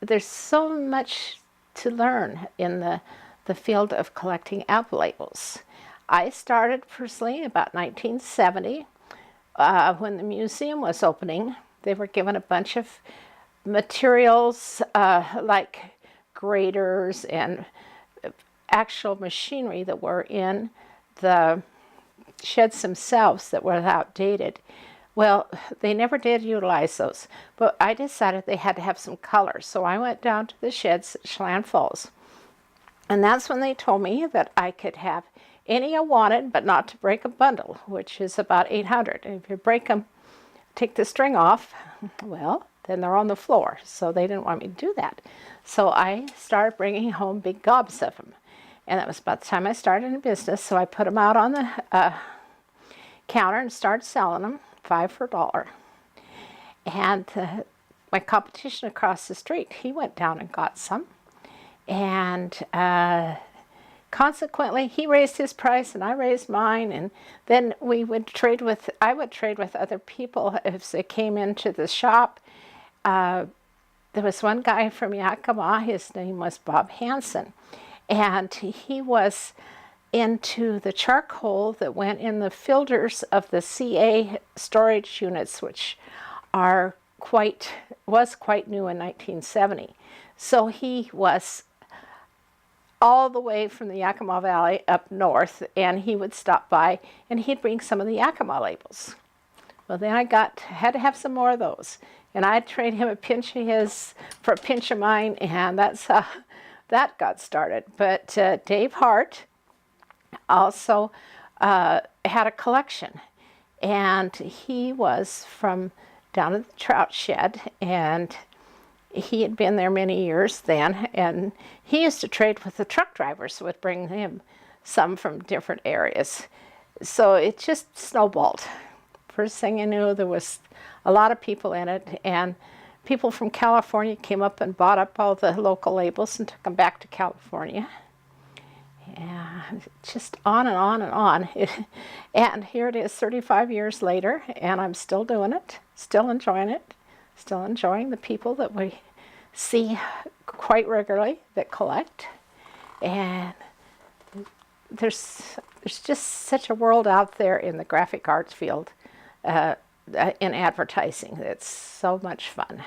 there's so much to learn in the field of collecting apple labels. I started personally about 1970 when the museum was opening. They were given a bunch of materials like graders and actual machinery that were in the sheds themselves that were outdated. Well, they never did utilize those, but I decided they had to have some color. So I went down to the sheds at Chelan Falls. And that's when they told me that I could have any I wanted, but not to break a bundle, which is about 800. And if you break them, take the string off, well, then they're on the floor. So they didn't want me to do that. So I started bringing home big gobs of them. And that was about the time I started in business. So I put them out on the counter and started selling them, 5 for $1. And my competition across the street, he went down and got some. And consequently, he raised his price and I raised mine. And then I would trade with other people as they came into the shop. There was one guy from Yakima, his name was Bob Hansen. And he was into the charcoal that went in the filters of the CA storage units, which was quite new in 1970. So he was all the way from the Yakima Valley up north, and he would stop by and he'd bring some of the Yakima labels. Well, then I had to have some more of those, and I'd trade him a pinch of his for a pinch of mine, and that's how that got started. But Dave Hart also had a collection, and he was from down at the trout shed, and he had been there many years then, and he used to trade with the truck drivers who would bring him some from different areas. So it just snowballed. First thing you knew, there was a lot of people in it, and people from California came up and bought up all the local labels and took them back to California. And just on and on and on. And here it is 35 years later, and I'm still doing it, still enjoying it, still enjoying the people that we see quite regularly that collect. And there's just such a world out there in the graphic arts field, in advertising. It's so much fun.